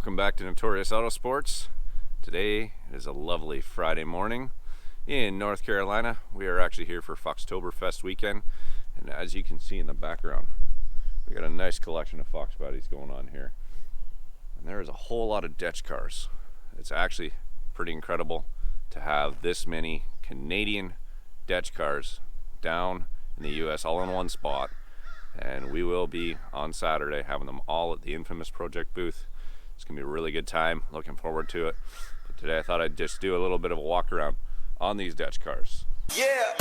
welcome back to Notorious Autosports. Today is a lovely Friday morning in North Carolina. We are actually here for Foxtoberfest weekend, and as you can see in the background, we got a nice collection of Fox bodies going on here. And there is a whole lot of DECH cars. It's actually pretty incredible to have this many Canadian DECH cars down in the US all in one spot. And we will be on Saturday having them all at the infamous project booth. It's gonna be a really good time, looking forward to it. But today I thought I'd just do a little bit of a walk around on these DECH cars. Yeah.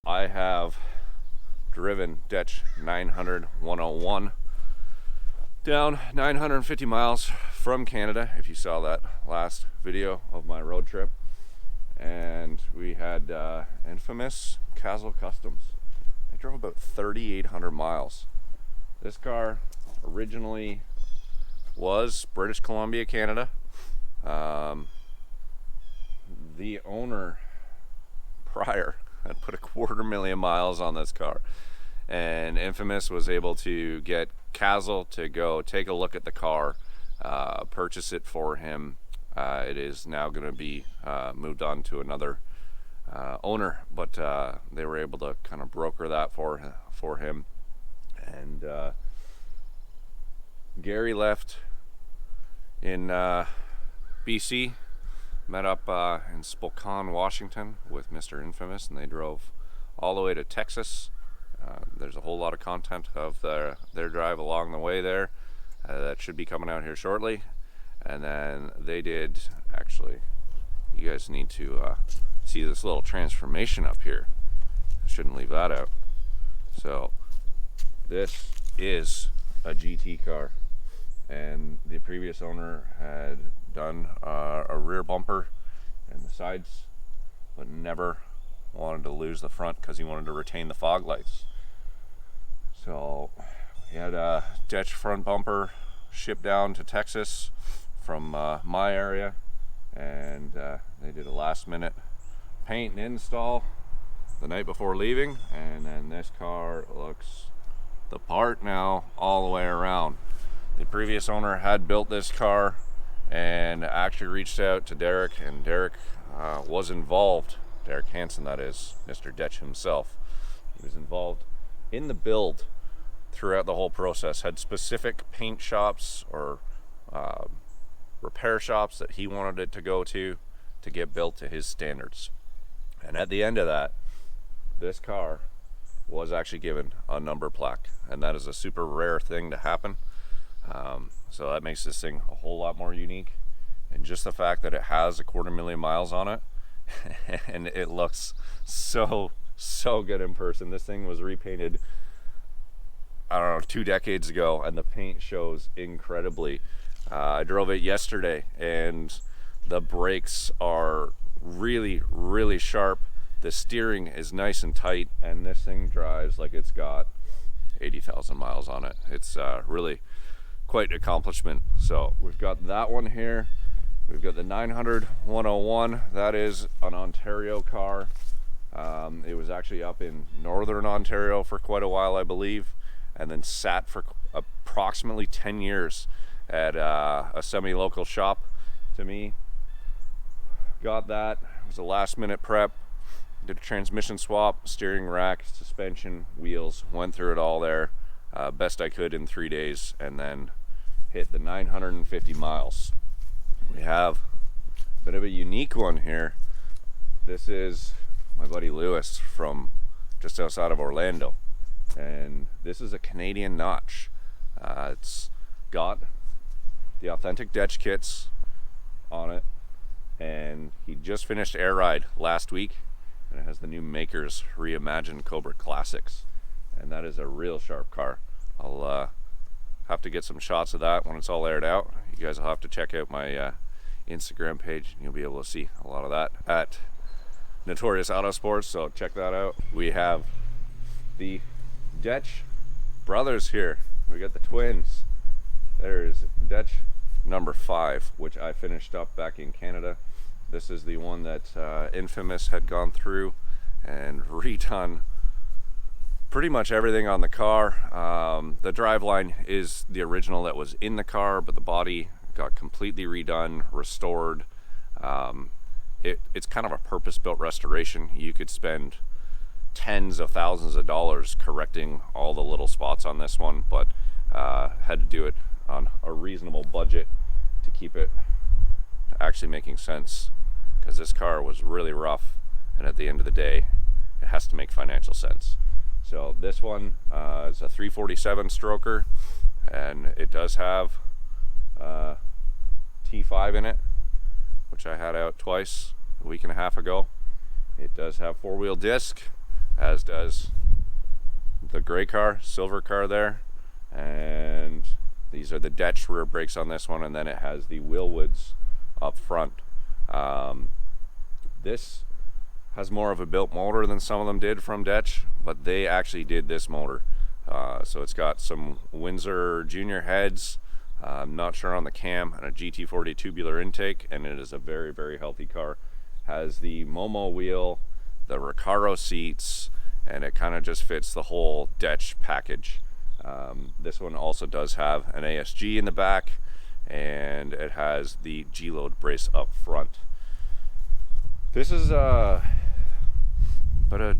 I have driven DECH 900 101 down 950 miles from Canada, if you saw that last video of my road trip. And we had infamous Castle Customs. I drove about 3,800 miles. This car originally was British Columbia, Canada. The owner prior had put 250,000 miles on this car, and Infamous was able to get Castle to go take a look at the car, purchase it for him. It is now going to be moved on to another owner, but they were able to kind of broker that for him. And Gary left in BC, met up in Spokane, Washington with Mr. Infamous, and they drove all the way to Texas. There's a whole lot of content of their drive along the way there that should be coming out here shortly. And then they did, actually, you guys need to see this little transformation up here. I shouldn't leave that out. So this is a GT car, and the previous owner had done a rear bumper and the sides, but never wanted to lose the front because he wanted to retain the fog lights. So he had a DECH front bumper shipped down to Texas from my area, and they did a last minute paint and install the night before leaving, and then this car looks the part now all the way around. The previous owner had built this car and actually reached out to Derek, and Derek was involved. Derek Hanson, that is, Mr. DECH himself. He was involved in the build throughout the whole process, had specific paint shops or repair shops that he wanted it to go to get built to his standards. And at the end of that, this car was actually given a number plaque, and that is a super rare thing to happen. So that makes this thing a whole lot more unique, and just the fact that it has 250,000 miles on it and it looks so good in person. This thing was repainted, I don't know, 2 decades ago, and the paint shows incredibly. I drove it yesterday, and the brakes are really sharp. The steering is nice and tight, and this thing drives like it's got 80,000 miles on it. It's really quite an accomplishment. So we've got that one here. We've got the 900 101. That is an Ontario car. It was actually up in northern Ontario for quite a while, I believe, and then sat for approximately 10 years at a semi-local shop to me. Got that. It was a last minute prep. Did a transmission swap, steering rack, suspension, wheels, went through it all there best I could in 3 days, and then hit the 950 miles. We have a bit of a unique one here. This is my buddy Lewis from just outside of Orlando, and this is a Canadian notch. It's got the authentic DECH kits on it, and he just finished Air Ride last week, and it has the new Makers Reimagined Cobra Classics. and that is a real sharp car. I'll have to get some shots of that when it's all aired out. You guys will have to check out my Instagram page, and you'll be able to see a lot of that at Notorious Autosports, so check that out. We have the DECH brothers here. We got the twins. There's DECH number 5, which I finished up back in Canada. This is the one that Infamous had gone through and redone pretty much everything on the car. The driveline is the original that was in the car, but the body got completely redone, restored. It's kind of a purpose-built restoration. You could spend tens of thousands of dollars correcting all the little spots on this one, but had to do it on a reasonable budget to keep it actually making sense, because this car was really rough, and at the end of the day it has to make financial sense. So this one is a 347 stroker, and it does have T5 in it, which I had out twice a week and a half ago. It does have 4-wheel disc, as does the gray car, silver car there, and these are the DECH rear brakes on this one, and then it has the Willwoods up front. This has more of a built motor than some of them did from DECH, but they actually did this motor. So it's got some Windsor Junior heads, I'm not sure on the cam, and a GT40 tubular intake, and it is a very, very healthy car. Has the Momo wheel, the Recaro seats, and it kind of just fits the whole DECH package. This one also does have an ASG in the back, and it has the G-load brace up front. This is about a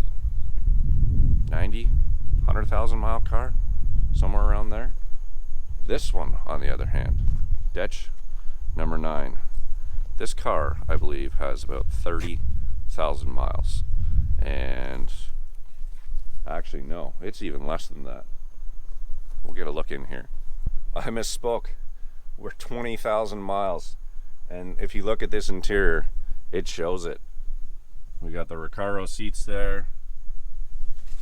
90, 100,000 mile car, somewhere around there. This one, on the other hand, DECH number 9. This car, I believe, has about 30,000 miles. And actually, no, it's even less than that. We'll get a look in here. I misspoke. We're 20,000 miles. And if you look at this interior, it shows it. We got the Recaro seats there.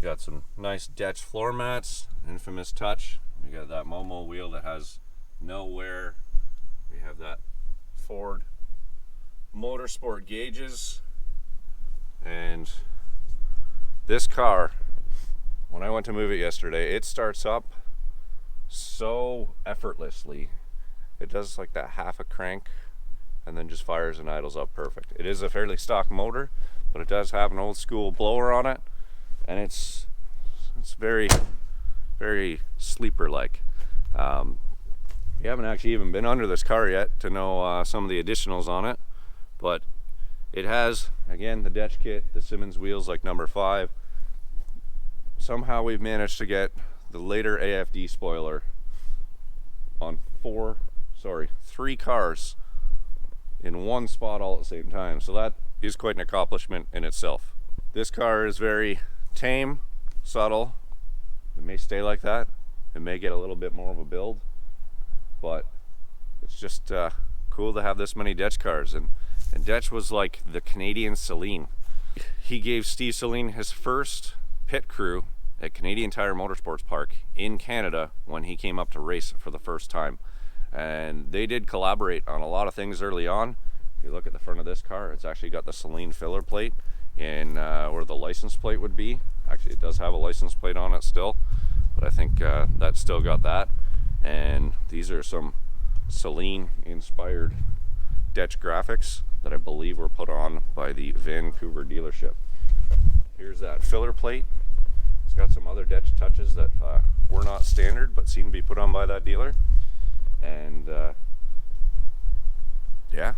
We got some nice DECH floor mats, Infamous touch. We got that Momo wheel that has no wear. We have that Ford Motorsport gauges. And this car, when I went to move it yesterday, it starts up so effortlessly. It does like that half a crank and then just fires and idles up perfect. It is a fairly stock motor, but it does have an old school blower on it, and it's very, very sleeper like. We haven't actually even been under this car yet to know some of the additionals on it, but it has, again, the DECH kit, the Simmons wheels like number 5. Somehow we've managed to get the later AFD spoiler on 3 cars in one spot all at the same time. So that is quite an accomplishment in itself. This car is very tame, subtle. It may stay like that. It may get a little bit more of a build, but it's just cool to have this many DECH cars. And DECH was like the Canadian Saleen. He gave Steve Saleen his first pit crew at Canadian Tire Motorsports Park in Canada when he came up to race for the first time. And they did collaborate on a lot of things early on. If you look at the front of this car, it's actually got the Saleen filler plate in where the license plate would be. Actually, it does have a license plate on it still, but I think that's still got that. And these are some Saleen inspired DECH graphics that I believe were put on by the Vancouver dealership. Here's that filler plate. It's got some other DECH touches that were not standard but seem to be put on by that dealer. And yeah,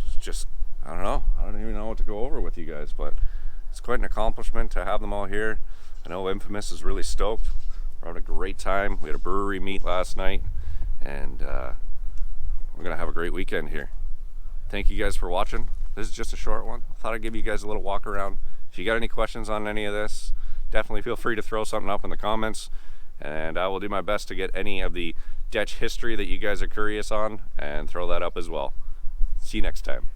it's just, I don't know, I don't even know what to go over with you guys, but it's quite an accomplishment to have them all here. I know Infamous is really stoked. We're having a great time. We had a brewery meet last night, and we're gonna have a great weekend here. Thank you guys for watching. This is just a short one. I thought I'd give you guys a little walk around. If you got any questions on any of this, definitely feel free to throw something up in the comments, and I will do my best to get any of the DECH history that you guys are curious on and throw that up as well. See you next time.